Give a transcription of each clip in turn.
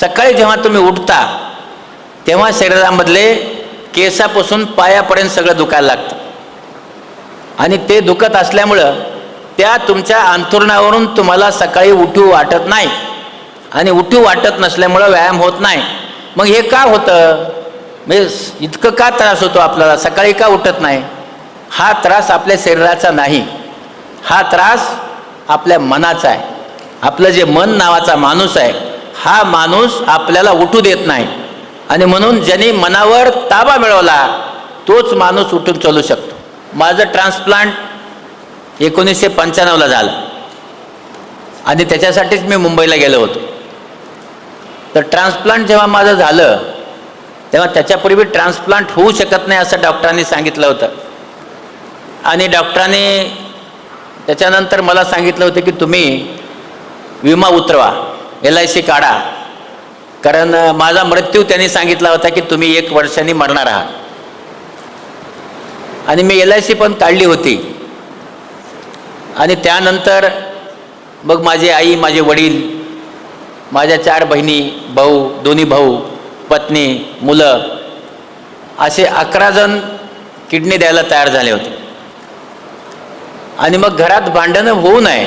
सकाळी जेव्हा तुम्ही उठता तेव्हा शरीरामधले केसापासून पायापर्यंत सगळं दुखायला लागतं आणि ते दुखत असल्यामुळं त्या तुमच्या अंथरुणावरून तुम्हाला सकाळी उठू वाटत नाही आणि उठू वाटत नसल्यामुळं व्यायाम होत नाही. मग हे का होतं? म्हणजे इतकं का त्रास होतो आपल्याला, सकाळी का उठत नाही? हा त्रास आपल्या शरीराचा नाही, हा त्रास आपल्या मनाचा आहे. आपलं जे मन नावाचा माणूस आहे, हा माणूस आपल्याला उठू देत नाही आणि म्हणून ज्यांनी मनावर ताबा मिळवला तोच माणूस उठून चालू शकतो. माझं ट्रान्सप्लांट 1995ला झालं आणि त्याच्यासाठीच मी मुंबईला गेलो होतो. तर ट्रान्सप्लांट जेव्हा माझं झालं तेव्हा त्याच्यापूर्वी ट्रान्सप्लांट होऊ शकत नाही असं डॉक्टरांनी सांगितलं होतं आणि डॉक्टरांनी त्याच्यानंतर मला सांगितलं होतं की तुम्ही विमा उतरवा, LIC काढा, कारण माझा मृत्यू त्यांनी सांगितला होता की तुम्ही 1 वर्षांनी मरणार आहात. आणि मी LIC पण काढली होती आणि त्यानंतर मग माझी आई, माझे वडील, माझ्या 4 बहिणी, भाऊ, दोन्ही भाऊ, पत्नी, मुलं असे 11 जण किडनी द्यायला तयार झाले होते. आणि मग घरात भांडणं होऊ नये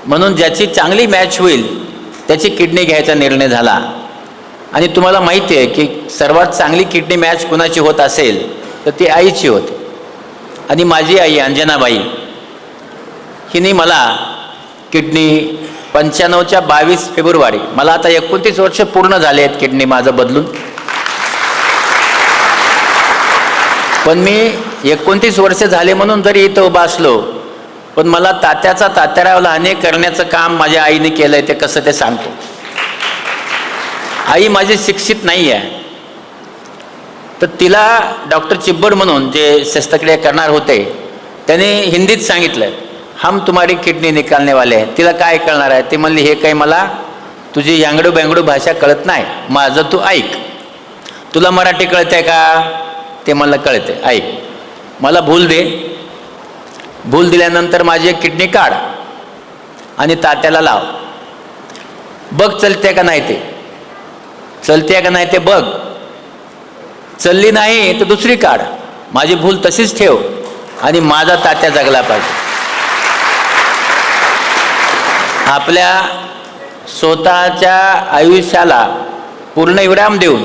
म्हणून ज्याची चांगली मॅच होईल त्याची किडनी घ्यायचा निर्णय झाला. आणि तुम्हाला माहिती आहे की सर्वात चांगली किडनी मॅच कुणाची होत असेल तर ती आईची होती. आणि माझी आई अंजनाबाई हिने मला किडनी 95च्या 22 फेब्रुवारी, मला आता 29 वर्ष पूर्ण झाले आहेत किडनी माझं बदलून, पण मी 29 वर्ष झाले म्हणून जरी इथं उभा असलो पण मला तात्याचा तात्याराव लहाने करण्याचं काम माझ्या आईने केलंय ते कसं ते सांगतो. आई माझी शिक्षित नाही आहे, तर तिला डॉक्टर चिब्बड म्हणून जे शस्त्रक्रिया करणार होते त्याने हिंदीत सांगितलं, हम तुम्हारी किडनी निकालने वाले हैं. तिला काय कळणार आहे? ती म्हणली हे काही मला तुझी यांगडू बँगडू भाषा कळत नाही, माझं तू ऐक. तुला मराठी कळते का? ते मला कळते, ऐक. मला भूल दे, भूल दिल्यानंतर माझी एक किडनी काढ आणि तात्याला लाव, बघ चलते का नाही, ते चलते का नाही ते बघ, चलली नाही तर दुसरी काढ, माझी भूल तशीच ठेव आणि माझा तात्या जगला पाहिजे. आपल्या स्वतःच्या आयुष्याला पूर्णविराम देऊन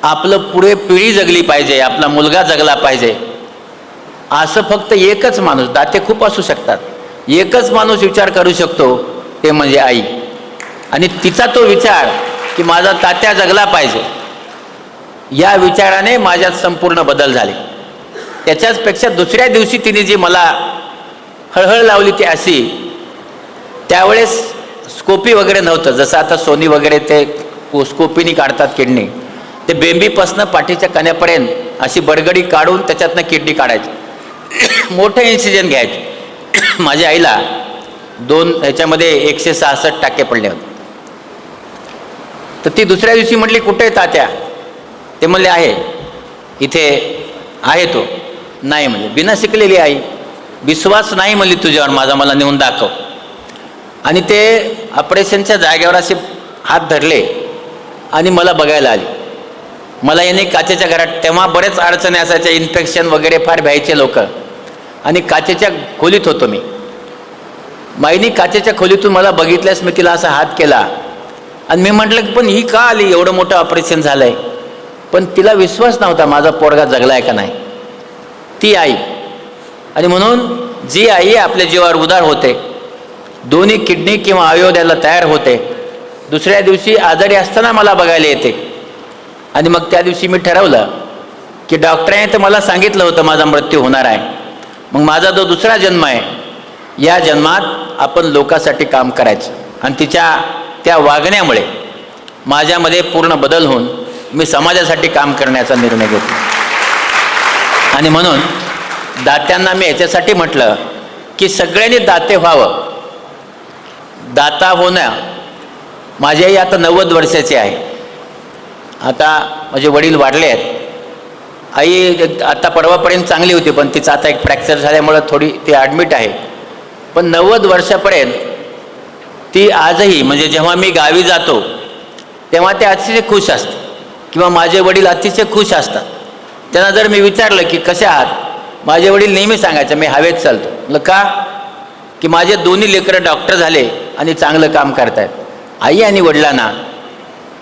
आपलं पुढे पिढी जगली पाहिजे, आपला मुलगा जगला पाहिजे असं फक्त एकच माणूस, दाते खूप असू शकतात, एकच माणूस विचार करू शकतो, ते म्हणजे आई. आणि तिचा तो विचार की माझा तात्या जगला पाहिजे, या विचाराने माझ्यात संपूर्ण बदल झाले. त्याच्याचपेक्षा दुसऱ्या दिवशी तिने जी मला हळहळ लावली ती अशी, त्यावेळेस स्कोपी वगैरे नव्हतं, जसं आता सोनी वगैरे ते स्कोपीनी काढतात किडनी, ते बेंबीपासनं पाठीच्या कण्यापर्यंत अशी बडगडी काढून त्याच्यातनं किडनी काढायची, मोठं इन्सिजन घ्यायचे. माझ्या आईला 2 ह्याच्यामध्ये 166 टाके पडले होते. तर ती दुसऱ्या दिवशी म्हटली कुठे तात्या? ते म्हणले आहे इथे आहे. तो नाही म्हणले, बिना शिकलेली आई, विश्वास नाही म्हणली तुझ्यावर माझा, मला नेऊन दाखव. आणि ते ऑपरेशनच्या जागेवर असे हात धरले आणि मला बघायला आली. मला याने काचेच्या घरात, तेव्हा बरेच अडचणी असायच्या, इन्फेक्शन वगैरे फार भ्यायचे लोक, आणि काचेच्या खोलीत होतो मी. माईनी काचेच्या खोलीतून मला बघितल्यास मी तिला असा हात केला आणि मी म्हटलं की पण ही का आली, एवढं मोठं ऑपरेशन झालंय. पण तिला विश्वास नव्हता माझा पोरगा जगलाय का नाही, ती आई. आणि म्हणून जी आई आपल्या जीवावर उदार होते, दोन्ही किडनी किंवा अवयव द्यायला तयार होते, दुसऱ्या दिवशी आजारी असताना मला बघायला येते. आणि मग त्या दिवशी मी ठरवलं की डॉक्टरांनी तर मला सांगितलं होतं माझा मृत्यू होणार आहे, मग माझा जो दुसरा जन्म आहे, या जन्मात आपण लोकांसाठी काम करायचं. आणि तिच्या त्या वागण्यामुळे माझ्यामध्ये पूर्ण बदल होऊन मी समाजासाठी काम करण्याचा निर्णय घेतला. आणि म्हणून दात्यांना मी याच्यासाठी म्हटलं की सगळ्यांनी दाते व्हावं. दाता होणं, माझी आई आता 90 वर्षाची आहे. आता माझे वडील वाढले आहेत. आई आता परवापर्यंत चांगली होती, पण तिचं आता एक फ्रॅक्चर झाल्यामुळं थोडी ती ॲडमिट आहे. पण 90 वर्षापर्यंत ती आजही म्हणजे जेव्हा मी गावी जातो तेव्हा ते अतिशय खुश असतात किंवा माझे वडील अतिशय खुश असतात. त्यांना जर मी विचारलं की कसे आहात, माझे वडील नेहमी सांगायचे मी हवेत चालतो. म्हटलं का? की माझे दोन्ही लेकरं डॉक्टर झाले आणि चांगलं काम करतायत. आई आणि वडिलांना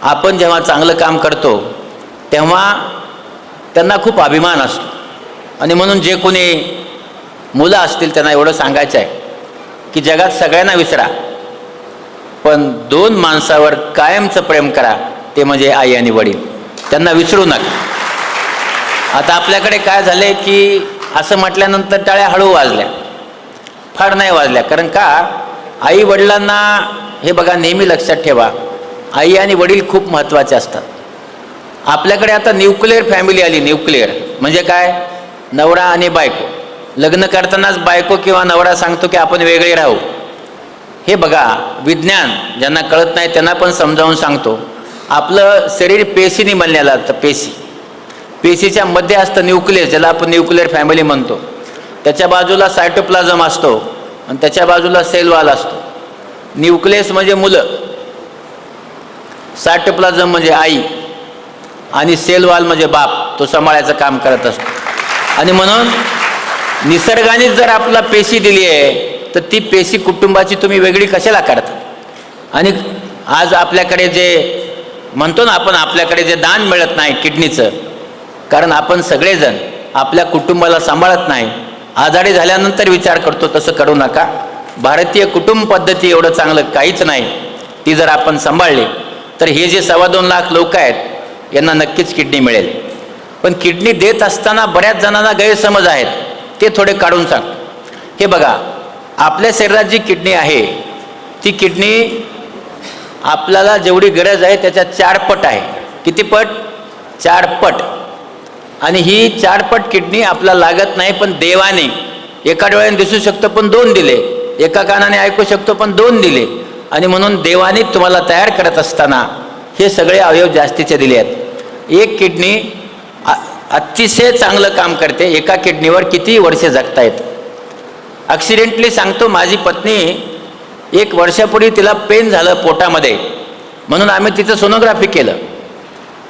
आपण जेव्हा चांगलं काम करतो तेव्हा त्यांना खूप अभिमान असतो. आणि म्हणून जे कोणी मुलं असतील त्यांना एवढं सांगायचं आहे की जगात सगळ्यांना विसरा, पण 2 माणसावर कायमचं प्रेम करा, ते म्हणजे आई आणि वडील. त्यांना विसरू नका. आता आपल्याकडे काय झालं आहे की असं म्हटल्यानंतर टाळ्या हळू वाजल्या, फार नाही वाजल्या. कारण का? आई वडिलांना हे बघा नेहमी लक्षात ठेवा, आई आणि वडील खूप महत्त्वाचे असतात. आपल्याकडे आता न्यूक्लिअर फॅमिली आली. न्यूक्लिअर म्हणजे काय? नवरा आणि बायको. लग्न करतानाच बायको किंवा नवरा सांगतो की आपण वेगळे राहू. हे बघा विज्ञान ज्यांना कळत नाही त्यांना पण समजावून सांगतो. आपलं शरीर पेशीने बनलेलं असतं. पेशीच्या मध्ये असतं न्यूक्लियस, ज्याला आपण न्यूक्लिअर फॅमिली म्हणतो. त्याच्या बाजूला सायटोप्लाझम असतो आणि त्याच्या बाजूला सेल वॉल असतो. न्यूक्लियस म्हणजे मुलं, सायटोप्लाझम म्हणजे आई आणि सेल वॉल म्हणजे बाप, तो सांभाळायचं काम करत असतो. आणि म्हणून निसर्गाने जर आपला पेशी दिली आहे तर ती पेशी कुटुंबाची तुम्ही वेगळी कशाला करता? आणि आज आपल्याकडे जे म्हणतो ना आपण, आपल्याकडे जे दान मिळत नाही किडनीचं, कारण आपण सगळेजण आपल्या कुटुंबाला सांभाळत नाही. आजारी झाल्यानंतर विचार करतो. तसं करू नका. भारतीय कुटुंब पद्धती एवढं चांगलं काहीच नाही. ती जर आपण सांभाळली तर हे जे 2.25 लाख लोक आहेत यांना नक्कीच किडनी मिळेल. पण किडनी देत असताना बऱ्याच जणांना गैरसमज आहेत, ते थोडे काढून सांग. हे बघा, आपल्या शरीरात जी किडनी आहे ती किडनी आपल्याला जेवढी गरज आहे त्याच्या 4 पट आहे. किती पट? 4 पट. आणि ही 4 पट किडनी आपल्याला लागत नाही, पण देवाने एका डोळ्याने दिसू शकतो पण 2 दिले, एका कानाने ऐकू शकतो पण 2 दिले. आणि म्हणून देवाने तुम्हाला तयार करत असताना हे सगळे अवयव जास्तीचे दिले आहेत. एक किडनी अतिशय चांगलं काम करते. एका किडनीवर किती वर्षे जगता येतं. ॲक्सिडेंटली सांगतो, माझी पत्नी 1 वर्षापूर्वी तिला पेन झालं पोटामध्ये, म्हणून आम्ही तिचं सोनोग्राफी केलं.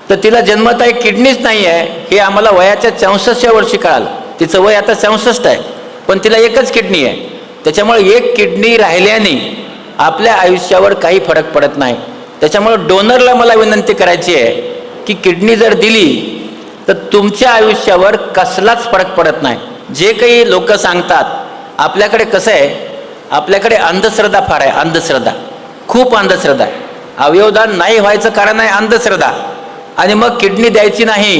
तर तिला जन्मता एक किडनीच नाही आहे हे आम्हाला वयाच्या 64व्या वर्षी कळालं. तिचं वय आता 64 आहे, पण तिला एकच किडनी आहे. त्याच्यामुळे एक किडनी राहिल्याने आपल्या आयुष्यावर काही फरक पडत नाही. त्याच्यामुळे डोनरला मला विनंती करायची आहे की किडनी जर दिली तर तुमच्या आयुष्यावर कसलाच फरक पडत नाही. जे काही लोक सांगतात, आपल्याकडे कसं आहे, आपल्याकडे अंधश्रद्धा फार आहे. अंधश्रद्धा, खूप अंधश्रद्धा आहे. अवयवदान नाही व्हायचं कारण आहे अंधश्रद्धा. आणि मग किडनी द्यायची नाही.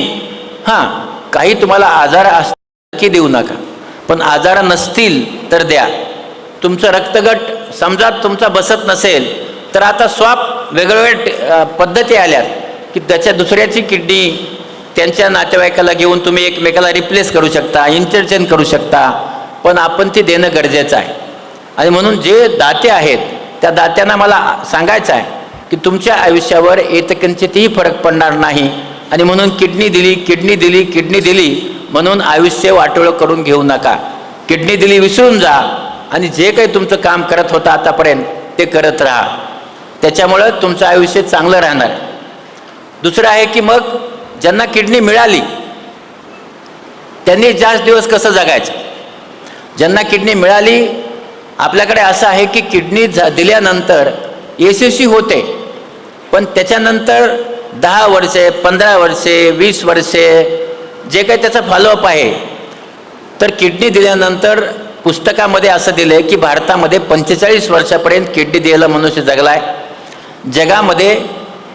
हां, काही तुम्हाला आजार असतील की देऊ नका, पण आजार नसतील तर द्या. तुमचं रक्तगट समजा तुमचा बसत नसेल तर आता स्वाप वेगवेगळ्या पद्धती आल्यात की त्याच्या दुसऱ्याची किडनी त्यांच्या नातेवाईकाला घेऊन तुम्ही एकमेकाला रिप्लेस करू शकता, इंटरचेंज करू शकता, पण आपण ती देणं गरजेचं आहे. आणि म्हणून जे दाते आहेत त्या दात्यांना मला सांगायचं आहे की तुमच्या आयुष्यावर एकंचितही फरक पडणार नाही. आणि म्हणून किडनी दिली म्हणून आयुष्य वाटोळं करून घेऊ नका. किडनी दिली विसरून जा आणि जे काही तुमचं काम करत होतं आतापर्यंत ते करत राहा. त्याच्यामुळं तुमचं आयुष्य चांगलं राहणार. दुसरं आहे की मग ज्यांना किडनी मिळाली त्यांनी जास्त दिवस कसं जगायचं. ज्यांना किडनी मिळाली, आपल्याकडे असं आहे की किडनी दिल्यानंतर यशस्वी होते, पण त्याच्यानंतर 10 वर्षे, 15 वर्षे, 20 वर्षे जे काही त्याचा फॉलोअप आहे. तर किडनी दिल्यानंतर पुस्तकामध्ये असं दिलं आहे की भारतामध्ये 45 वर्षापर्यंत किडनी द्यायला मनुष्य जगला आहे. जगामध्ये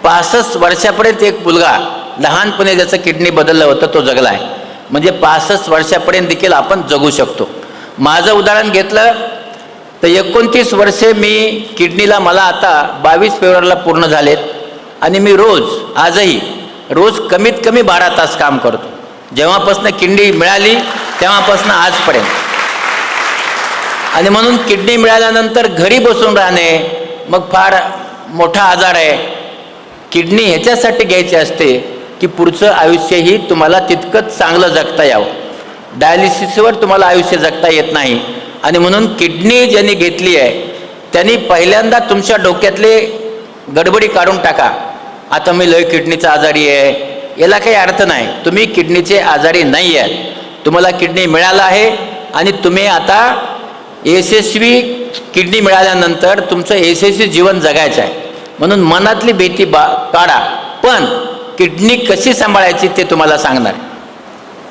65 वर्षापर्यंत एक मुलगा लहानपणी ज्याचं किडनी बदललं होतं तो जगला आहे. म्हणजे 65 वर्षापर्यंत देखील आपण जगू शकतो. माझं उदाहरण घेतलं तर 29 वर्षे मी किडनीला, मला आता 22 फेब्रुवारीला पूर्ण झालेत. आणि मी आजही रोज कमीत कमी 12 तास काम करतो. जेव्हापासून किडनी मिळाली तेव्हापासून आजपर्यंत. आणि म्हणून किडनी मिळाल्यानंतर घरी बसून राहणे मग फार मोठा आजार आहे. किडनी ह्याच्यासाठी घ्यायची असते की पुढचं आयुष्यही तुम्हाला तितकंच चांगलं जगता यावं. डायलिसिसवर तुम्हाला आयुष्य जगता येत नाही. आणि म्हणून किडनी ज्यांनी घेतली आहे त्यांनी पहिल्यांदा तुमच्या डोक्यातले गडबडी काढून टाका. आता मी लय किडनीचा आजारी आहे, याला काही अर्थ नाही. तुम्ही किडनीचे आजारी नाही आहे. तुम्हाला किडनी मिळाला आहे आणि तुम्ही आता यशस्वी किडनी मिळाल्यानंतर तुमचं यशस्वी जीवन जगायचं आहे. म्हणून मनातली भीती काढा. पण किडनी कशी सांभाळायची ते तुम्हाला सांगणार.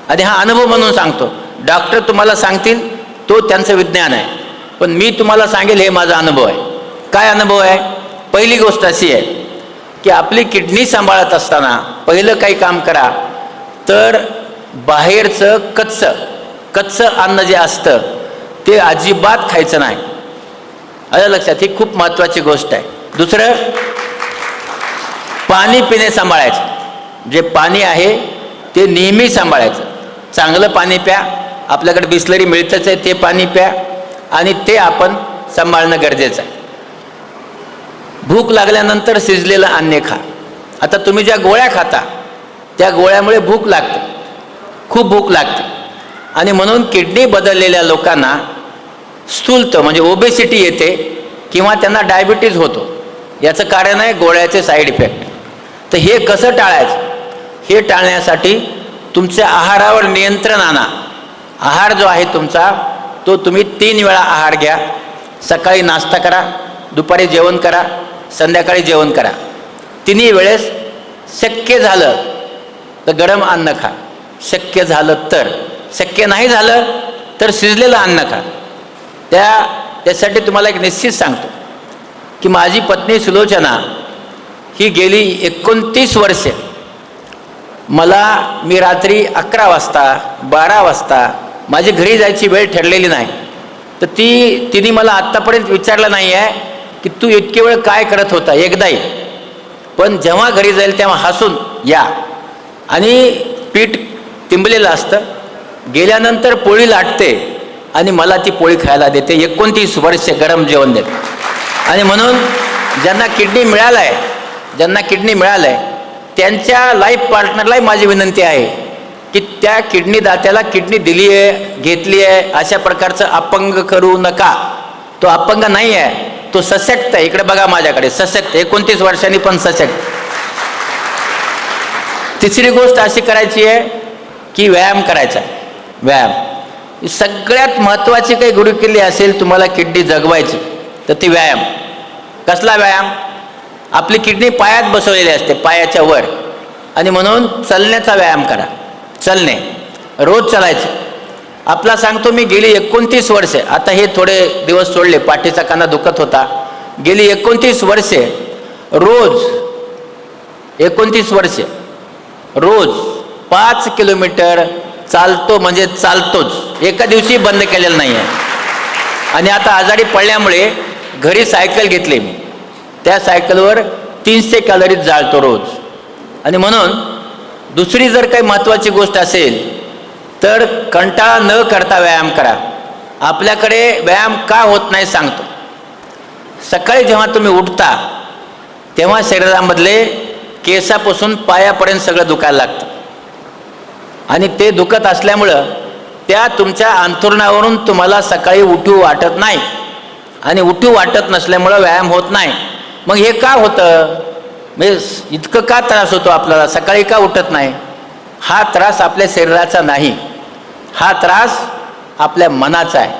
आणि हा अनुभव म्हणून सांगतो. डॉक्टर तुम्हाला सांगतील तो त्यांचं विज्ञान आहे, पण मी तुम्हाला सांगेल हे माझा अनुभव आहे. काय अनुभव आहे? पहिली गोष्ट अशी आहे की आपली किडनी सांभाळत असताना पहिलं काही काम करा तर बाहेरचं कच्चं अन्न जे असतं ते अजिबात खायचं नाही. आलं लक्षात? ही खूप महत्त्वाची गोष्ट आहे. दुसरं, पाणी पिणे सांभाळायचं. जे पाणी आहे ते नेहमी सांभाळायचं. चांगलं पाणी प्या. आपल्याकडे बिस्लरी मिळतच आहे, ते पाणी प्या आणि ते आपण सांभाळणं गरजेचं आहे. भूक लागल्यानंतर शिजलेलं अन्न खा. आता तुम्ही ज्या गोळ्या खाता त्या गोळ्यामुळे भूक लागते, खूप भूक लागते. आणि म्हणून किडनी बदललेल्या लोकांना स्थूलता म्हणजे ओबेसिटी येते किंवा त्यांना डायबिटीज होतो. याचं कारण आहे गोळ्याचे साईड इफेक्ट. तर हे कसं टाळायचं? हे टाळण्यासाठी तुमच्या आहारावर नियंत्रण आणा. आहार जो आहे तुमचा तो तुम्ही 3 वेळा आहार घ्या. सकाळी नाश्ता करा, दुपारी जेवण करा, संध्याकाळी जेवण करा. तिन्ही वेळेस शक्य झालं तर गरम अन्न खा. शक्य झालं तर, शक्य नाही झालं तर शिजलेलं अन्न खा. त्यासाठी तुम्हाला एक निश्चित सांगतो की माझी पत्नी सुलोचना ही गेली 29 वर्षे मी रात्री 11 वाजता 12 वाजता माझी घरी जायची वेळ ठरलेली नाही. तर तिने मला आत्तापर्यंत विचारलं नाही आहे की तू इतके वेळ काय करत होता, एकदाही. पण जेव्हा घरी जाईल तेव्हा हसून या. आणि पीठ तिंबलेलं असतं. गेल्यानंतर पोळी लाटते आणि मला ती पोळी खायला देते. 29 वर्ष गरम जेवण देते. आणि म्हणून ज्यांना किडनी मिळालं आहे त्यांच्या लाईफ पार्टनरलाही माझी विनंती आहे की त्या किडनी दात्याला किडनी दिली आहे, घेतली आहे, अशा प्रकारचं अपंग करू नका. तो अपंग नाही आहे, तो सशक्त आहे. इकडे बघा माझ्याकडे, सशक्त, 29 वर्षांनी पण सशक्त. तिसरी गोष्ट अशी करायची आहे की व्यायाम करायचा. व्यायाम सगळ्यात महत्त्वाची काही गुरुकिल्ली असेल तुम्हाला किडनी जगवायची तर ती व्यायाम. कसला व्यायाम? आपली किडनी पायात बसवलेली असते, पायाच्या वर. आणि म्हणून चालण्याचा व्यायाम करा. चालणे, रोज चालायचं. आपला सांगतो मी गेली 29 वर्षे, आता हे थोडे दिवस सोडले, पाठीचा काना दुखत होता. गेली 29 वर्षे रोज 5 किलोमीटर चालतो. म्हणजे चालतोच, एका दिवशी बंद केलेलं नाही आहे. आणि आता आजारी पडल्यामुळे घरी सायकल घेतली मी. त्या सायकलवर 300 कॅलरीज जाळतो रोज. आणि म्हणून दुसरी जर काही महत्त्वाची गोष्ट असेल तर कंटाळा न करता व्यायाम करा. आपल्याकडे व्यायाम का होत नाही सांगतो. सकाळी जेव्हा तुम्ही उठता तेव्हा शरीरामधले केसापासून पायापर्यंत सगळं दुखायला लागतं. आणि ते दुखत असल्यामुळं त्या तुमच्या अंथरुणावरून तुम्हाला सकाळी उठू वाटत नाही. आणि उठू वाटत नसल्यामुळं व्यायाम होत नाही. मग हे का होतं? म्हणजे इतकं का त्रास होतो आपल्याला, सकाळी का उठत नाही? हा त्रास आपल्या शरीराचा नाही, हा त्रास आपल्या मनाचा आहे.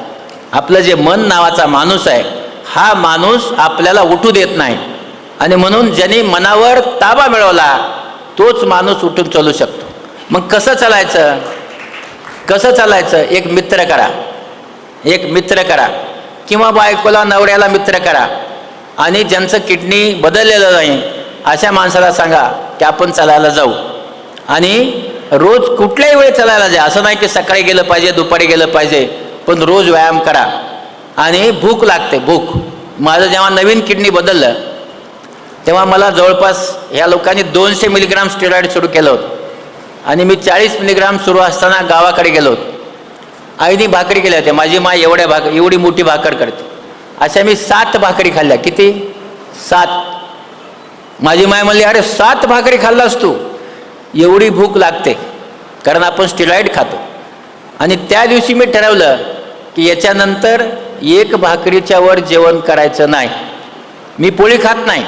आपलं जे मन नावाचा माणूस आहे, हा माणूस आपल्याला उठू देत नाही. आणि म्हणून ज्यांनी मनावर ताबा मिळवला तोच माणूस उठून चालू शकतो. मग कसं चालायचं? एक मित्र करा किंवा बायकोला, नवऱ्याला मित्र करा. आणि ज्यांचं किडनी बदललेलं नाही अशा माणसाला सांगा की आपण चालायला जाऊ. आणि रोज कुठल्याही वेळी चालायला जा. असं नाही की सकाळी गेलं पाहिजे, दुपारी गेलं पाहिजे, पण रोज व्यायाम करा. आणि भूक लागते, भूक. माझं जेव्हा नवीन किडनी बदललं तेव्हा मला जवळपास ह्या लोकांनी 200 मिलीग्राम स्टेरॉइड सुरू केलं होतं. आणि मी 40 मिलीग्राम सुरू असताना गावाकडे गेलो होतो. आईने भाकरी केल्या होत्या. माझी माय एवढी मोठी भाकर करते. अशा मी 7 भाकरी खाल्ल्या. किती? 7. माझी माय म्हणली, अरे 7 भाकरी खाल्लास तू? एवढी भूक लागते, कारण आपण स्टेरॉइड खातो. आणि त्या दिवशी मी ठरवलं की याच्यानंतर एक भाकरीच्या वर जेवण करायचं नाही. मी पोळी खात नाही,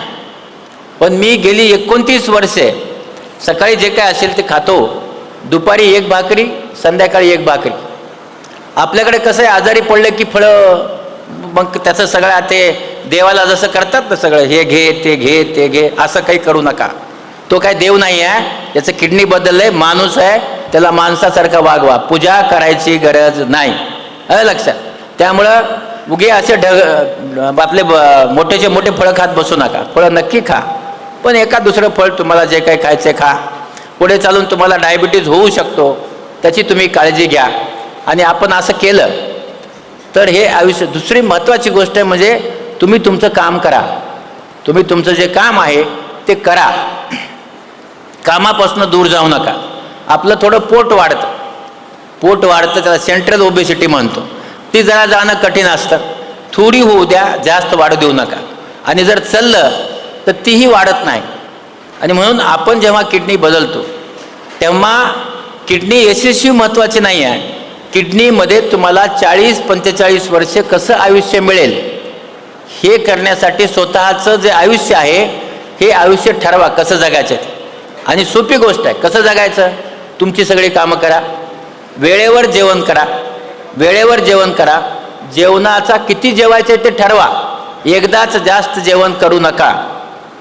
पण मी गेली 29 वर्षे सकाळी जे काय असेल ते खातो. दुपारी एक भाकरी, संध्याकाळी एक भाकरी. आपल्याकडे कसं आहे, आजारी पडलं की फळं, मग त्याचं सगळं ते देवाला जसं करतात ना, सगळं हे घे ते घे ते घे, असं काही करू नका. तो काय देव नाही आहे, त्याचं किडनी बदललंय, माणूस आहे, त्याला माणसासारखं वागवा. पूजा करायची गरज नाही, लक्षात. त्यामुळं उगे असे आपले मोठेचे मोठे फळं खात बसू नका. फळं नक्की खा, पण एका दुसरं फळ तुम्हाला जे काही खायचे खा. पुढे चालून तुम्हाला डायबिटीज होऊ शकतो, त्याची तुम्ही काळजी घ्या. आणि आपण असं केलं तर हे आयुष्य. दुसरी महत्त्वाची गोष्ट आहे म्हणजे तुम्ही तुमचं काम करा. तुम्ही तुमचं जे काम आहे ते करा, कामापासून दूर जाऊ नका. आपलं थोडं पोट वाढतं, त्याला सेंट्रल ओबेसिटी म्हणतो. ती जरा जाणं कठीण असतं. थोडी होऊ द्या, जास्त वाढू देऊ नका. आणि जर चाललं तर तीही वाढत नाही. आणि म्हणून आपण जेव्हा किडनी बदलतो तेव्हा किडनी यशस्वी महत्त्वाची नाही आहे. किडनीमध्ये तुम्हाला 40-45 वर्षे कसं आयुष्य मिळेल हे करण्यासाठी स्वतःचं जे आयुष्य आहे हे आयुष्य ठरवा कसं जगायचं. आणि सोपी गोष्ट आहे कसं जगायचं. तुमची सगळी कामं करा, वेळेवर जेवण करा, वेळेवर जेवण करा. जेवणाचा किती जेवायचे ते ठरवा. एकदाच जास्त जेवण करू नका.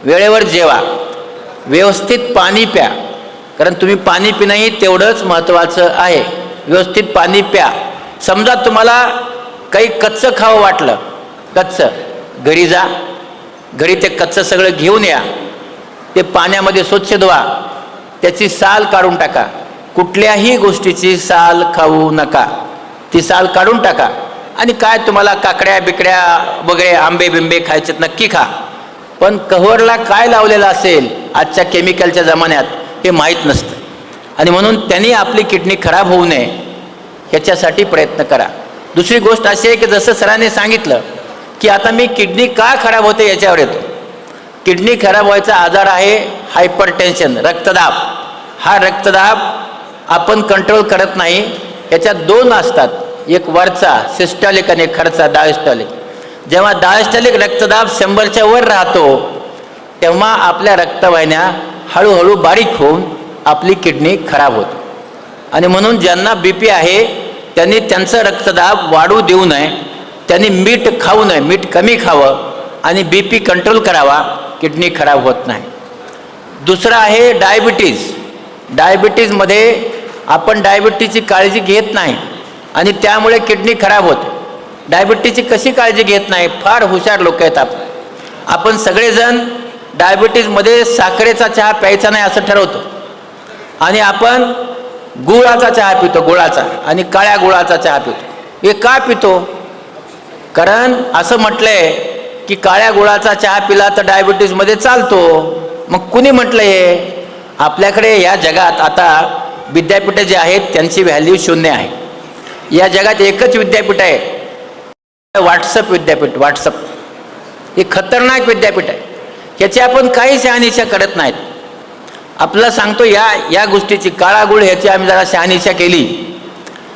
वेळेवर जेवा, व्यवस्थित पाणी प्या, कारण तुम्ही पाणी पिणंही तेवढंच महत्त्वाचं आहे. व्यवस्थित पाणी प्या. समजा तुम्हाला काही कच्चं खावं वाटलं, कच्चं, घरी जा, घरी ते कच्चं सगळं घेऊन या. ते पाण्यामध्ये स्वच्छ धुवा, त्याची साल काढून टाका. कुठल्याही गोष्टीची साल खाऊ नका, ती साल काढून टाका. आणि काय तुम्हाला काकड्या बिकड्या वगैरे आंबे बिंबे खायचे नक्की खा, पण कव्हरला काय लावलेलं असेल आजच्या केमिकलच्या जमान्यात हे माहीत नसतं. आणि म्हणून त्यांनी आपली किडनी खराब होऊ नये ह्याच्यासाठी प्रयत्न करा. दुसरी गोष्ट अशी आहे की जसं सरांनी सांगितलं की आता मी किडनी का खराब होते याच्यावर येतो. किडनी खराब व्हायचा आजार आहे हायपरटेन्शन, रक्तदाब. हा रक्तदाब आपण कंट्रोल करत नाही. याच्यात दोन असतात, एक वरचा सिस्टॉलिक आणि एक खालचा डायस्टॉलिक. जेव्हा डायस्टॉलिक रक्तदाब 100च्या वर राहतो तेव्हा आपल्या रक्तवाहिन्या हळूहळू बारीक होऊन आपली किडनी खराब होते. आणि म्हणून ज्यांना BP आहे त्यांनी त्यांचं रक्तदाब वाढू देऊ नये. त्यांनी मीठ खाऊ नये, मीठ कमी खावं आणि BP कंट्रोल करावा, किडनी खराब होत नाही. दुसरं आहे डायबिटीज. डायबिटीजमध्ये आपण डायबिटीजची काळजी घेत नाही आणि त्यामुळे किडनी खराब होते. डायबिटीजची कशी काळजी घेत नाही, फार हुशार लोक आहेत आपण सगळेजण. डायबिटीजमध्ये साखरेचा चहा प्यायचा नाही असं ठरवतो आणि आपण गुळाचा चहा पितो, गुळाचा, आणि काळ्या गुळाचा चहा पितो. हे का पितो? कारण असं म्हटलंय की काळ्या गुळाचा चहा पिला तर डायबिटीजमध्ये चालतो. मग कुणी म्हटलं हे? आपल्याकडे या जगात आता विद्यापीठं जे आहेत त्यांची व्हॅल्यू 0 आहे. या जगात एकच विद्यापीठ आहे, व्हॉट्सअप विद्यापीठ. व्हॉट्सअप हे खतरनाक विद्यापीठ आहे. ह्याची आपण काही शहानिशा करत नाहीत. आपल्याला सांगतो या गोष्टीची, काळा गुळ ह्याची आम्ही जरा शहानिशा केली.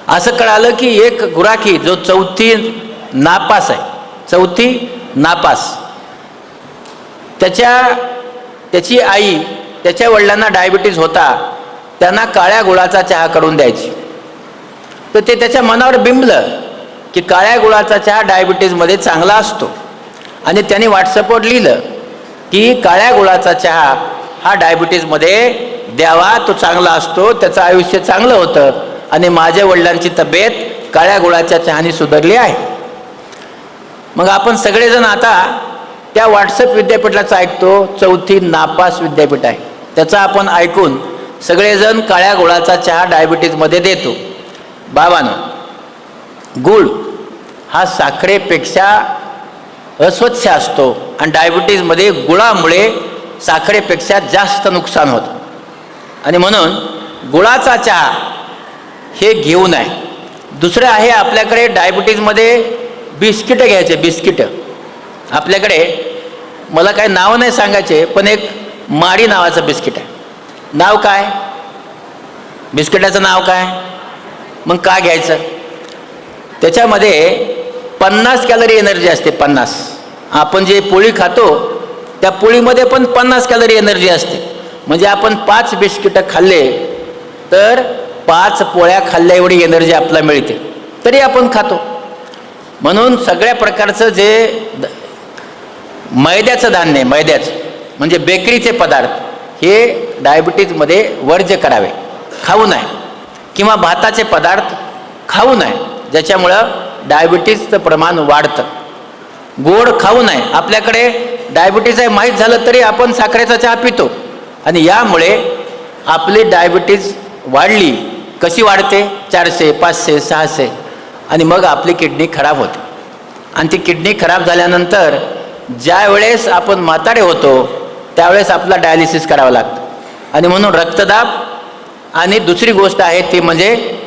असं कळालं की एक गुराखी जो 4थी नापास आहे, 4थी नापास, त्याची आई, त्याच्या वडिलांना डायबिटीज होता, त्यांना काळ्या गुळाचा चहा करून द्यायची. तर ते त्याच्या मनावर बिंबलं की काळ्या गुळाचा चहा डायबिटीजमध्ये चांगला असतो. आणि त्याने व्हॉट्सअपवर लिहिलं की काळ्या गुळाचा चहा हा डायबिटीजमध्ये द्यावा, तो चांगला असतो, त्याचं आयुष्य चांगलं होतं. आणि माझ्या वडिलांची तब्येत काळ्या गुळाच्या चहाने सुधारली आहे. मग आपण सगळेजण आता त्या व्हॉट्सअप विद्यापीठाचं ऐकतो. 4थी नापास विद्यापीठ आहे, त्याचं आपण ऐकून सगळेजण काळ्या गुळाचा चहा डायबिटीजमध्ये देतो. बाबांनो, गुळ हा साखरेपेक्षा अस्वच्छ असतो आणि डायबिटीजमध्ये गुळामुळे साखरेपेक्षा जास्त नुकसान होतं. आणि म्हणून गुळाचा चहा हे घेऊ नये. दुसरं आहे आपल्याकडे डायबिटीजमध्ये बिस्किटं घ्यायचे. बिस्किटं आपल्याकडे, मला काय नाव नाही सांगायचे, पण एक माडी नावाचं बिस्किट आहे. नाव काय? बिस्किटाचं नाव काय? मग का घ्यायचं? त्याच्यामध्ये 50 कॅलरी एनर्जी असते. 50. आपण जे पोळी खातो त्या पोळीमध्ये पण 50 कॅलरी एनर्जी असते. म्हणजे आपण 5 बिस्किटं खाल्ले तर 5 पोळ्या खाल्ल्या एवढी एनर्जी आपल्याला मिळते, तरी आपण खातो. म्हणून सगळ्या प्रकारचं जे मैद्याचं धान्य, मैद्याचं म्हणजे बेकरीचे पदार्थ हे डायबिटीजमध्ये वर्ज्य करावे, खाऊ नये. किंवा भाताचे पदार्थ खाऊ नये, ज्याच्यामुळं डायबिटीजचं प्रमाण वाढतं. गोड खाऊ नये. आपल्याकडे डायबिटीज आहे माहीत झालं तरी आपण साखरेचा चहा पितो, आणि यामुळे आपली डायबिटीज वाढली. कशी वाढते? 400, 500, 600, आणि मग आपली किडनी खराब होते. आणि ती किडनी खराब झाल्यानंतर ज्या वेळेस आपण म्हातारे होतो त्यावेळेस आपला डायलिसिस करावं लागतं. आणि म्हणून रक्तदाब आणि दुसरी गोष्ट आहे ती म्हणजे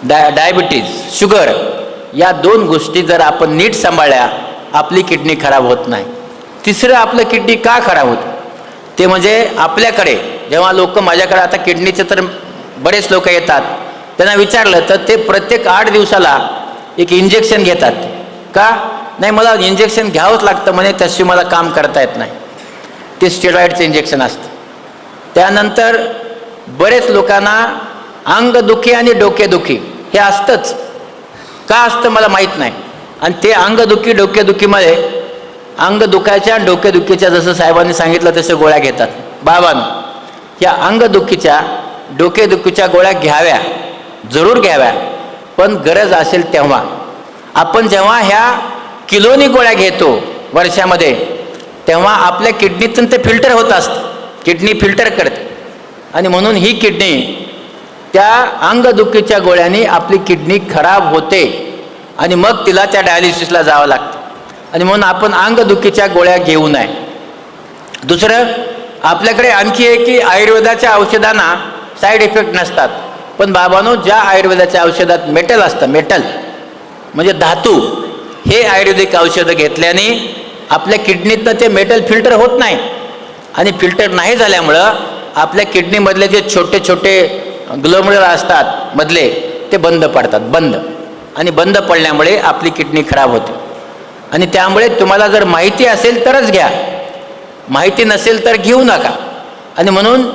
डायबिटीज, शुगर, या 2 गोष्टी जर आपण नीट सांभाळल्या आपली किडनी खराब होत नाही. तिसरं, आपलं किडनी का खराब होतं ते म्हणजे आपल्याकडे जेव्हा लोक, माझ्याकडे आता किडनीचे तर बरेच लोक येतात, त्यांना विचारलं तर ते प्रत्येक 8 दिवसाला एक इंजेक्शन घेतात. का? नाही, मला इंजेक्शन घ्यावंच लागतं म्हणे, त्याशिवाय मला काम करता येत नाही. ते स्टेरॉइडचं इंजेक्शन असतं. त्यानंतर बरेच लोकांना अंगदुखी आणि डोकेदुखी हे असतंच. का असतं मला माहीत नाही. आणि ते अंगदुखी डोकेदुखीमध्ये अंग दुखायच्या आणि डोकेदुखीच्या जसं साहेबांनी सांगितलं तसं गोळ्या घेतात. बाबांनो, या अंगदुखीच्या डोकेदुखीच्या गोळ्या घ्याव्या, जरूर घ्याव्या, पण गरज असेल तेव्हा. आपण जेव्हा ह्या किलोनी गोळ्या घेतो वर्षामध्ये, तेव्हा आपल्या किडनीतून ते फिल्टर होत असतं. किडनी फिल्टर करते, आणि म्हणून ही किडनी त्या अंगदुखीच्या गोळ्यांनी आपली किडनी खराब होते, आणि मग तिला त्या डायलिसिसला जावं लागतं. आणि म्हणून आपण अंगदुखीच्या गोळ्या घेऊ नये. दुसरं, आपल्याकडे आणखी आहे की आयुर्वेदाच्या औषधांना साईड इफेक्ट नसतात. पण बाबांनो, ज्या आयुर्वेदाच्या औषधात मेटल असतं, मेटल म्हणजे धातू, हे आयुर्वेदिक औषधं घेतल्याने आपल्या किडनीतनं ते मेटल फिल्टर होत नाही. आणि फिल्टर नाही झाल्यामुळं आपल्या किडनीमधले जे छोटे छोटे ग्लोमेरुलर असतात मधले, ते बंद पडतात, बंद. आणि बंद पडल्यामुळे आपली किडनी खराब होते. आणि त्यामुळे तुम्हाला जर माहिती असेल तरच घ्या, माहिती नसेल तर घेऊ नका. आणि म्हणून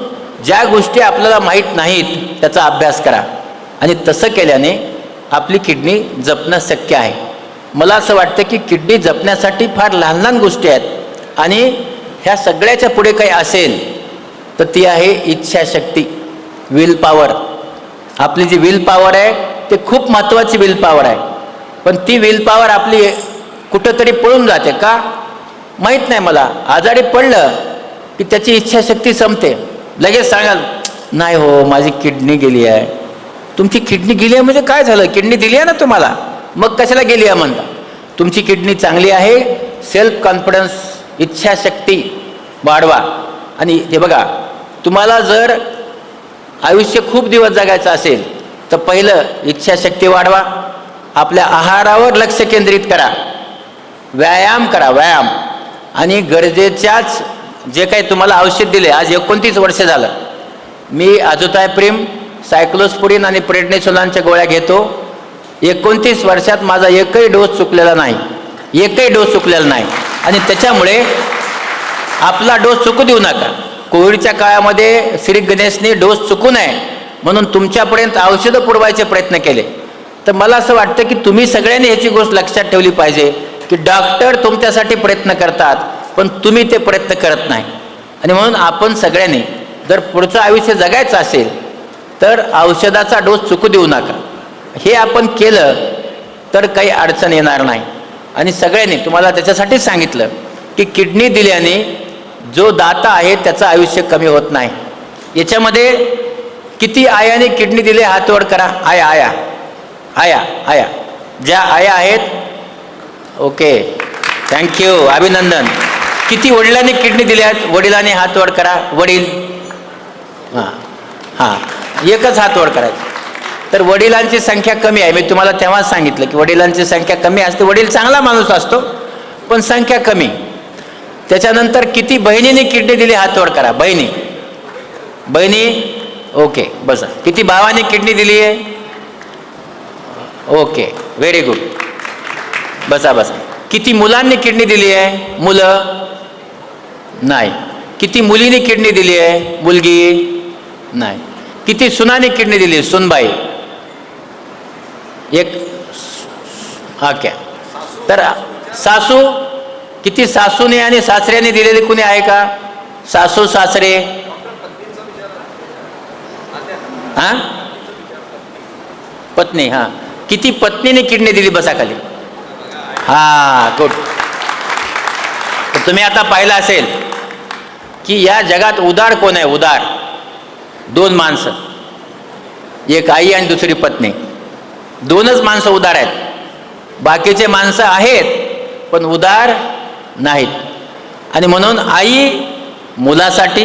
ज्या गोष्टी आपल्याला माहीत नाहीत त्याचा अभ्यास करा, आणि तसं केल्याने आपली किडनी जपणं शक्य आहे. मला असं वाटतं की किडनी जपण्यासाठी फार लहान लहान गोष्टी आहेत, आणि ह्या सगळ्याच्या पुढे काही असेल तर ती आहे इच्छाशक्ती, विल पॉवर. आपली जी विल पॉवर आहे ते खूप महत्त्वाची विल पॉवर आहे. पण ती विल पॉवर आपली कुठंतरी पळून जाते. का? माहीत नाही मला. आजारी पडलं की त्याची इच्छाशक्ती संपते. लगेच सांगाल, नाही हो, माझी किडनी गेली आहे. तुमची किडनी गेली आहे म्हणजे काय झालं? किडनी दिली आहे ना तुम्हाला, मग कशाला गेली आहे म्हणता? तुमची किडनी चांगली आहे. सेल्फ कॉन्फिडन्स, इच्छाशक्ती वाढवा. आणि हे बघा, तुम्हाला जर आयुष्य खूप दिवस जगायचं असेल तर पहिलं इच्छाशक्ती वाढवा. आपल्या आहारावर लक्ष केंद्रित करा, व्यायाम करा, व्यायाम. आणि गरजेच्याच जे काही तुम्हाला औषध दिले, आज 29 वर्ष झालं मी अझोथायप्रिम, सायक्लोस्पुरिन आणि प्रेडनिसोलोनच्या गोळ्या घेतो. 29 वर्षात माझा एकही डोस चुकलेला नाही, एकही डोस चुकलेला नाही. आणि त्याच्यामुळे आपला डोस चुकू देऊ नका. कोविडच्या काळामध्ये श्री गणेशने डोस चुकू नये म्हणून तुमच्यापर्यंत औषधं पुरवायचे प्रयत्न केले. तर मला असं वाटतं की तुम्ही सगळ्यांनी ह्याची गोष्ट लक्षात ठेवली पाहिजे की डॉक्टर तुमच्यासाठी प्रयत्न करतात, पण तुम्ही ते प्रयत्न करत नाही. आणि म्हणून आपण सगळ्यांनी जर पुढचं आयुष्य जगायचं असेल तर औषधाचा डोस चुकू देऊ नका. हे आपण केलं तर काही अडचण येणार नाही. आणि सगळ्यांनी, तुम्हाला त्याच्यासाठीच सांगितलं की किडनी दिल्याने जो दाता आहे त्याचं आयुष्य कमी होत नाही. याच्यामध्ये किती आयाने किडनी दिले हात वर करा. आया आया आया आया ज्या आया आहेत, ओके, थँक्यू, अभिनंदन. किती वडिलांनी किडनी दिल्या आहेत? वडिलांनी हात वर करा. वडील, हां हां, एकच हात वर करायचं. तर वडिलांची संख्या कमी आहे. मी तुम्हाला तेव्हाच सांगितलं की वडिलांची संख्या कमी असते. वडील चांगला माणूस असतो पण संख्या कमी. त्याच्यानंतर किती बहिणीने किडनी दिली हात वर करा. बहिणी, बहिणी, ओके, बसा. किती भावाने किडनी दिली आहे? Okay, very good. बसा बसा. किती मुलांनी किडनी दिली आहे? मुलं नाही. किती मुलींनी किडनी दिली आहे? मुलगी नाही. किती सुनांनी किडनी दिली? सुनबाई एक. हा क्या? तर सासू, किती सासूने आणि सासऱ्याने दिलेली कुणी आहे का? सासू सासरे. हा पत्नी. हा किती पत्नीने किडनी दिली? बसा खाली. हा गुड. तर तुम्ही आता पाहिलं असेल की या जगात उदार कोण आहे? उदार दोन माणसं, एक आई आणि दुसरी पत्नी. दोनच माणसं उदार आहेत. बाकीचे माणसं आहेत पण उदार नाहीत. आणि म्हणून आई मुलासाठी,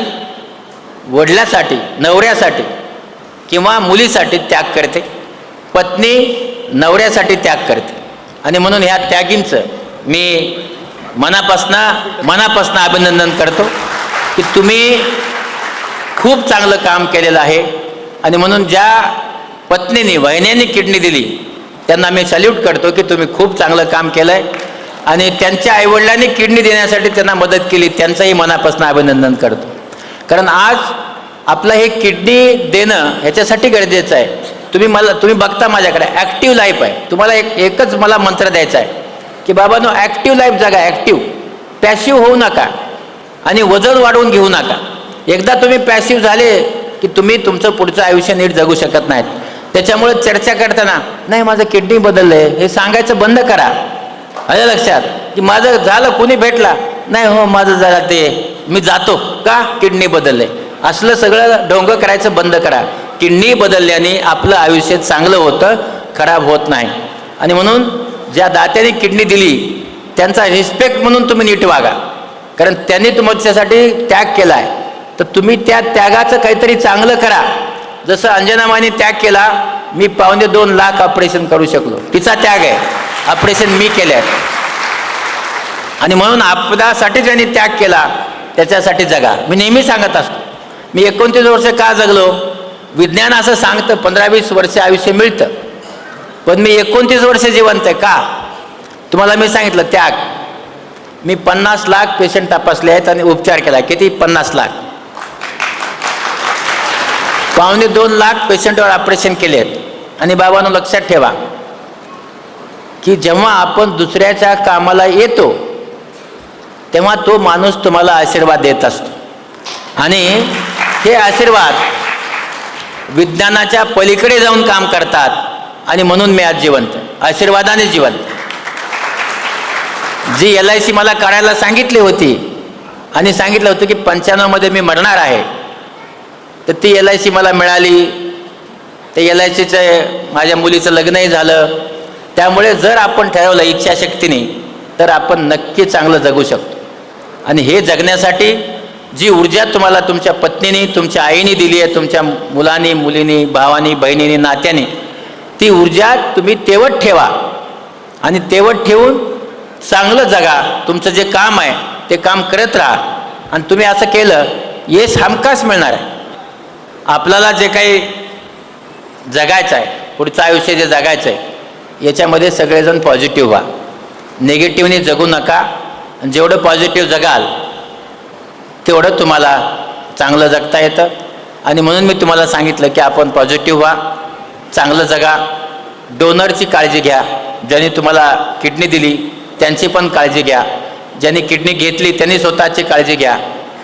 वडिलासाठी, नवऱ्यासाठी किंवा मुलीसाठी त्याग करते. पत्नी नवऱ्यासाठी त्याग करते. आणि म्हणून ह्या त्यागींचं मी मनापासनं अभिनंदन करतो की तुम्ही खूप चांगलं काम केलेलं आहे. आणि म्हणून ज्या पत्नीने, वहिन्यांनी किडनी दिली त्यांना मी सॅल्यूट करतो की तुम्ही खूप चांगलं काम केलं आहे. आणि त्यांच्या आईवडिलांनी किडनी देण्यासाठी त्यांना मदत केली, त्यांचंही मनापासून अभिनंदन करतो. कारण आज आपलं हे किडनी देणं ह्याच्यासाठी गरजेचं आहे. तुम्ही बघता माझ्याकडे ॲक्टिव्ह लाईफ आहे. तुम्हाला एकच मला मंत्र द्यायचा आहे की बाबांनो ॲक्टिव्ह लाईफ जगा. ॲक्टिव्ह, पॅसिव्ह होऊ नका आणि वजन वाढवून घेऊ नका. एकदा तुम्ही पॅसिव्ह झाले की तुम्ही तुमचं पुढचं आयुष्य नीट जगू शकत नाहीत. त्याच्यामुळे चर्चा करताना नाही माझं किडनी बदललंय हे सांगायचं बंद करा. आलं लक्षात की माझं झालं, कुणी भेटला नाही, हो माझं झालं ते मी जातो का किडनी बदललंय, असलं सगळं ढोंग करायचं बंद करा. किडनी बदलल्याने आपलं आयुष्य चांगलं होतं, खराब होत नाही. आणि म्हणून ज्या दात्याने किडनी दिली त्यांचा रिस्पेक्ट म्हणून तुम्ही नीट वागा. कारण त्यांनी तुमच्यासाठी त्याग केला आहे, तर तुम्ही त्या त्यागाचं काहीतरी चांगलं करा. जसं अंजनामाने त्याग केला, मी 2.25 लाख ऑपरेशन करू शकलो, तिचा त्याग आहे. ऑपरेशन मी केले आहे. आणि म्हणून आपल्यासाठी ज्यांनी त्याग केला त्याच्यासाठी जगा. मी नेहमी सांगत असतो, मी 29 वर्ष का जगलो? विज्ञान असं सांगतं 15-20 वर्ष आयुष्य मिळतं, पण मी 29 वर्ष जिवंत आहे का? तुम्हाला मी सांगितलं त्याग. मी 50 लाख पेशंट तपासले आहेत आणि उपचार केला. किती? 50 लाख. 2.25 लाख पेशंटवर ऑपरेशन केले आहेत. आणि बाबांनो लक्षात ठेवा की जेव्हा आपण दुसऱ्याच्या कामाला येतो तेव्हा तो माणूस तुम्हाला आशीर्वाद देत असतो. आणि हे आशीर्वाद विज्ञानाच्या पलीकडे जाऊन काम करतात. आणि म्हणून मी आज जिवंत, आशीर्वादाने जिवंत. जी LIC मला काढायला सांगितली होती आणि सांगितलं होतं की 95 मध्ये मी मरणार आहे, तर ती LIC मला मिळाली. ते LICचं माझ्या मुलीचं लग्नही झालं. त्यामुळे जर आपण ठरवलं इच्छाशक्तीने तर आपण नक्की चांगलं जगू शकतो. आणि हे जगण्यासाठी जी ऊर्जा तुम्हाला तुमच्या पत्नीने, तुमच्या आईने दिली आहे, तुमच्या मुलांनी, मुलींनी, भावानी, बहिणींनी, नात्याने, ती ऊर्जा तुम्ही तेवढ ठेवा. आणि तेवढ ठेवून चांगलं जगा. तुमचं जे काम आहे ते काम करत राहा. आणि तुम्ही असं केलं यश हमखास मिळणार आहे. आपल्याला जे काही जगायचं आहे, पुढचं आयुष्य जे जगायचं आहे, याच्यामध्ये सगळेजण पॉझिटिव्ह व्हा. निगेटिव्हने जगू नका. जेवढं पॉझिटिव्ह जगाल तेवढं तुम्हाला चांगलं जगता येतं. आणि म्हणून मी तुम्हाला सांगितलं की आपण पॉझिटिव्ह व्हा, चांगलं जगा. डोनरची काळजी घ्या. ज्यांनी तुम्हाला किडनी दिली त्यांची पण काळजी घ्या. ज्यांनी किडनी घेतली त्यांनी स्वतःची काळजी घ्या.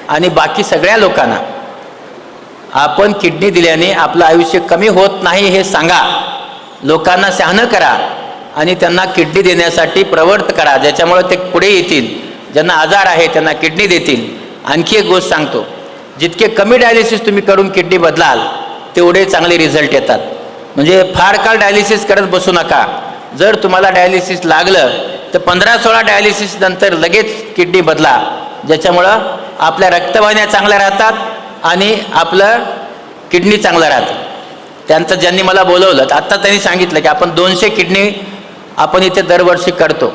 आणि बाकी सगळ्या लोकांना आपण किडनी दिल्याने आपलं आयुष्य कमी होत नाही हे सांगा. लोकांना शहाणं करा आणि त्यांना किडनी देण्यासाठी प्रवृत्त करा, ज्याच्यामुळे ते पुढे येतील. ज्यांना आजार आहे त्यांना किडनी देतील. आणखी एक गोष्ट सांगतो, जितके कमी डायलिसिस तुम्ही करून किडनी बदलाल तेवढे चांगले रिझल्ट येतात. म्हणजे फार काळ डायलिसिस करत बसू नका. जर तुम्हाला डायलिसिस लागलं तर 15-16 डायलिसिस नंतर लगेच किडनी बदला, ज्याच्यामुळं आपल्या रक्तवाहिन्या चांगल्या राहतात आणि आपलं किडनी चांगलं राहतं. त्यांचं ज्यांनी मला बोलवलं आत्ता त्यांनी सांगितलं की आपण 200 किडनी आपण इथे दरवर्षी करतो.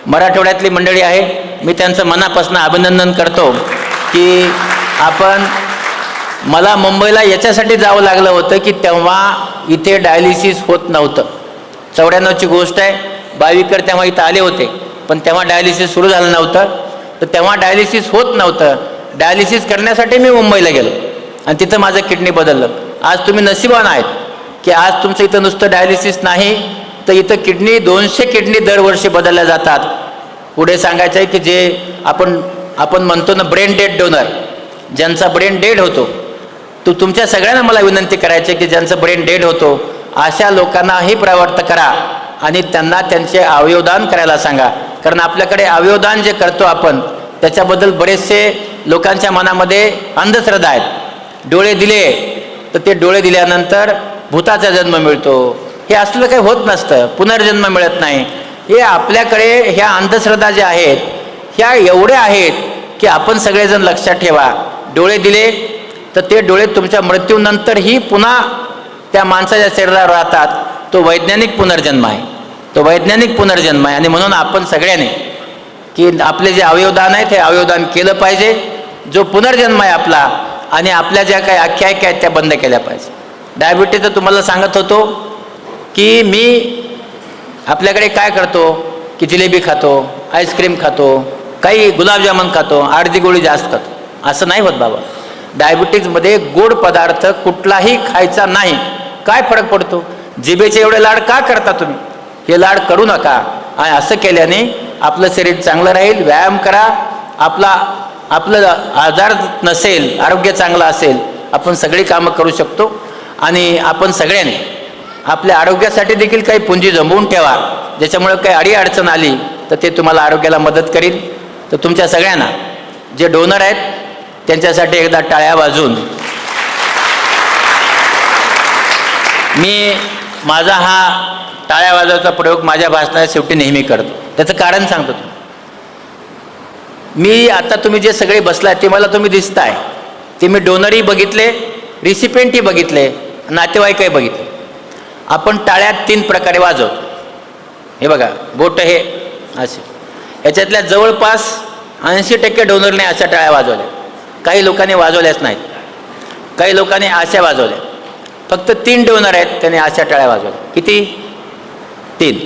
मराठवाड्यातली मंडळी आहे, मी त्यांचं मनापासून अभिनंदन करतो की मला मुंबईला याच्यासाठी जावं लागलं होतं की तेव्हा इथे डायलिसिस होत नव्हतं. 94ची गोष्ट आहे. बावीकर तेव्हा इथं आले होते, पण तेव्हा डायलिसिस सुरू झालं नव्हतं. तर तेव्हा डायलिसिस होत नव्हतं. डायलिसिस करण्यासाठी मी मुंबईला गेलो आणि तिथं माझं किडनी बदललं. आज तुम्ही नशिबान आहेत की आज तुमचं इथं नुसतं डायलिसिस नाही, तर इथं किडनी 200 किडनी दरवर्षी बदलल्या जातात. पुढे सांगायचं आहे की जे आपण म्हणतो ना ब्रेन डेड डोनर, ज्यांचा ब्रेन डेड होतो, तो तुमच्या सगळ्यांना मला विनंती करायची की ज्यांचं ब्रेन डेड होतो अशा लोकांनाही प्रवृत्त करा आणि त्यांना त्यांचे अवयवदान करायला सांगा. कारण आपल्याकडे अवयवदान जे करतो आपण त्याच्याबद्दल बरेचसे लोकांच्या मनामध्ये अंधश्रद्धा आहेत. डोळे दिले तर ते डोळे दिल्यानंतर भूताचा जन्म मिळतो, हे असलं काही होत नसतं, पुनर्जन्म मिळत नाही. हे आपल्याकडे ह्या अंधश्रद्धा ज्या आहेत ह्या एवढ्या आहेत की आपण सगळेजण लक्षात ठेवा, डोळे दिले तर ते डोळे तुमच्या मृत्यूनंतरही पुन्हा त्या माणसाच्या शरीरावर राहतात. तो वैज्ञानिक पुनर्जन्म आहे, तो वैज्ञानिक पुनर्जन्म आहे. आणि म्हणून आपण सगळ्यांनी की आपले जे अवयवदान आहे ते अवयवदान केलं पाहिजे. जो पुनर्जन्म आहे आपला आणि आपल्या ज्या काही आख्यायिका आहेत त्या बंद केल्या पाहिजे. डायबिटीजचं तुम्हाला सांगत होतो की मी आपल्याकडे काय करतो की जिलेबी खातो, आईस्क्रीम खातो, काही गुलाबजामुन खातो, अर्धी गोळी जास्त खातो. असं नाही होत बाबा. डायबिटीजमध्ये गोड पदार्थ कुठलाही खायचा नाही. काय फरक पडतो? जिभेचे एवढे लाड का करता तुम्ही? हे लाड करू नका. आणि असं केल्याने आपलं शरीर चांगलं राहील. व्यायाम करा, आपलं आजार नसेल, आरोग्य चांगलं असेल, आपण सगळी कामं करू शकतो. आणि आपण सगळ्यांनी आपल्या आरोग्यासाठी देखील काही पुंजी जमवून ठेवा, ज्याच्यामुळे काही अडीअडचण आली तर ते तुम्हाला आरोग्याला मदत करील. तर तुमच्या सगळ्यांना जे डोनर आहेत त्यांच्यासाठी एकदा टाळ्या वाजवून मी माझा हा टाळ्या वाजवायचा प्रयोग माझ्या भाषणात शेवटी नेहमी करतो. त्याचं कारण सांगतो. मी आता तुम्ही जे सगळे बसलाय ते मला तुम्ही दिसताय, ते मी डोनरही बघितले, रिसिपेंटही बघितले, नातेवाईकही बघितले. आपण टाळ्या 3 प्रकारे वाजवतो. हे बघा, बोट हे असे, याच्यातल्या जवळपास 80% डोनरने अशा टाळ्या वाजवल्या. काही लोकांनी वाजवल्याच नाहीत, काही लोकांनी अशा वाजवल्या. फक्त 3 डोनर आहेत त्यांनी अशा टाळ्या वाजवल्या. किती? 3.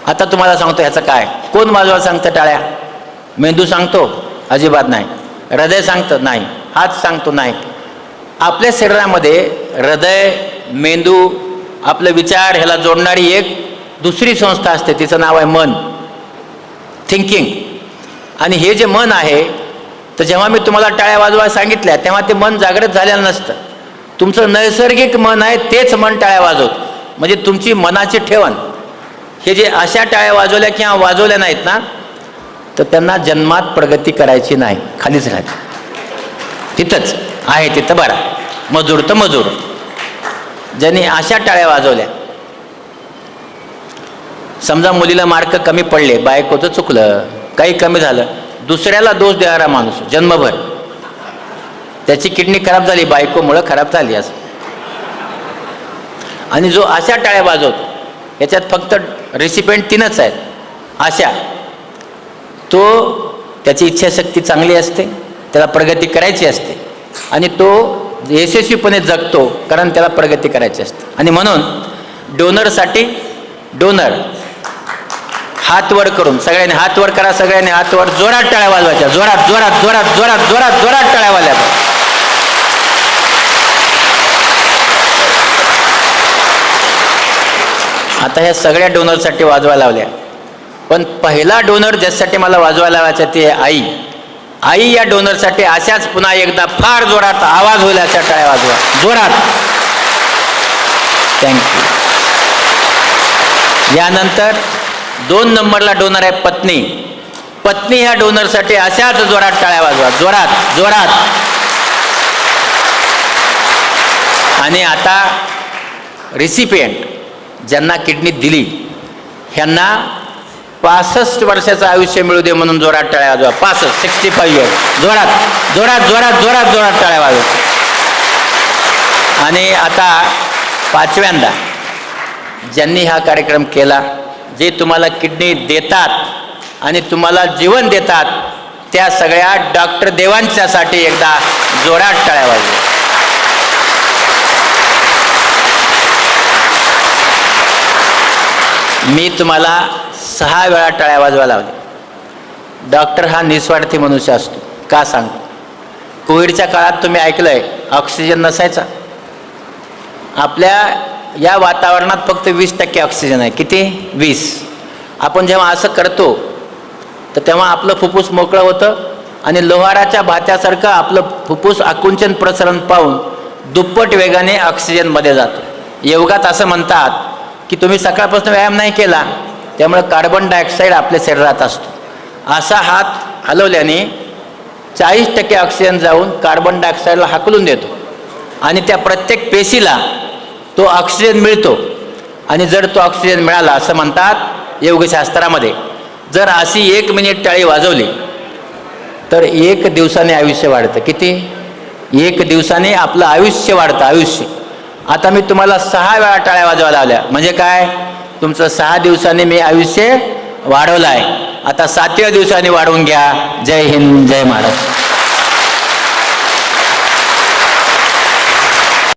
आता तुम्हाला सांगतो ह्याचं काय. कोण वाजवायला सांगतं टाळ्या? मेंदू सांगतो? अजिबात नाही. हृदय सांगतं? नाही. हात सांगतो? नाही. आपल्या शरीरामध्ये हृदय, मेंदू, आपले विचार ह्याला जोडणारी एक दुसरी संस्था असते, तिचं नाव आहे मन, थिंकिंग. आणि हे जे मन आहे, तर जेव्हा मी तुम्हाला टाळ्या वाजवायला सांगितल्या तेव्हा ते मन जागृत झालेलं नसतं. तुमचं नैसर्गिक मन आहे तेच मन टाळ्या वाजवतं. म्हणजे तुमची मनाची ठेवण. हे जे अशा टाळ्या वाजवल्या किंवा वाजवल्या नाहीत ना, तर त्यांना जन्मात प्रगती करायची नाही, खालीच राहायची. तिथंच आहे, तिथं बरा मजूर तर मजूर. ज्यांनी अशा टाळ्या वाजवल्या, समजा मुलीला मार्क कमी पडले, बायकोचं चुकलं, काही कमी झालं, दुसऱ्याला दोष देणारा माणूस जन्मभर, त्याची किडनी खराब झाली, बायकोमुळं खराब झाली असं. आणि जो अशा टाळ्या वाजवतो, याच्यात फक्त रिसिपेंट 3च आहेत अशा, तो त्याची इच्छाशक्ती चांगली असते, त्याला प्रगती करायची असते आणि तो यशस्वीपणे जगतो, कारण त्याला प्रगती करायची असते. आणि म्हणून डोनरसाठी डोनर हात वर करून, सगळ्यांनी हात वर करा, सगळ्यांनी हात वर, जोरात टाळ्या वाजवायच्या, जोरात जोरात जोरात जोरात जोरात जोरात टाळ्या वाजवायच्या. आता ह्या सगळ्या डोनरसाठी वाजवायला लावल्या, पण पहिला डोनर ज्यासाठी मला वाजवायला लावायचा ते आई. आई या डोनरसाठी अशाच पुन्हा एकदा फार जोरात आवाज होईल अशा टाळ्या वाजवा, जोरात. थँक्यू. यानंतर 2 नंबरला डोनर आहे पत्नी. पत्नी ह्या डोनरसाठी अशाच जोरात टाळ्या वाजवा, जोरात जोरात. आणि आता रिसिपियंट, ज्यांना किडनी दिली, ह्यांना 65 वर्षाचं आयुष्य मिळू दे म्हणून जोरात टाळ्या वाजवा. 65 इयर्स, जोरात जोरात जोरात जोरात जोरात टाळ्या वाजवा. आणि आता 5व्यांदा ज्यांनी हा कार्यक्रम केला, जे तुम्हाला किडनी देतात आणि तुम्हाला जीवन देतात, त्या सगळ्या डॉक्टर देवांच्यासाठी एकदा जोरात टाळ्या वाजवा. मी तुम्हाला 6 वेळा टाळ्या वाजवायला लावल्या. डॉक्टर हा निस्वार्थी मनुष्य असतो. का सांगतो? कोविडच्या काळात तुम्ही ऐकलंय ऑक्सिजन नसायचा. आपल्या या वातावरणात फक्त 20% ऑक्सिजन आहे. किती? 20. आपण जेव्हा असं करतो तर तेव्हा आपलं फुफ्फुस मोकळं होतं आणि लोहाराच्या भात्यासारखं आपलं फुफ्फुस आकुंचन प्रसरण पाहून दुप्पट वेगाने ऑक्सिजनमध्ये जातो. योगात असं म्हणतात की तुम्ही सकाळपासून व्यायाम नाही केला त्यामुळे कार्बन डायऑक्साईड आपल्या शरीरात असतो. असा हात हलवल्याने 40% ऑक्सिजन जाऊन कार्बन डायऑक्साईडला हाकलून देतो आणि त्या प्रत्येक पेशीला तो ऑक्सिजन मिळतो. आणि जर तो ऑक्सिजन मिळाला असं म्हणतात योगशास्त्रामध्ये, जर अशी 1 मिनिट टाळी वाजवली तर 1 दिवसाने आयुष्य वाढतं. किती? 1 दिवसाने आपलं आयुष्य वाढतं. आयुष्य. आता मी तुम्हाला 6 वेळा टाळ्या वाजवायला लावल्या म्हणजे काय? तुमचं 6 दिवसांनी मी आयुष्य वाढवलं आहे. आता 7व्या दिवसाने वाढवून घ्या. जय हिंद, जय महाराष्ट्र.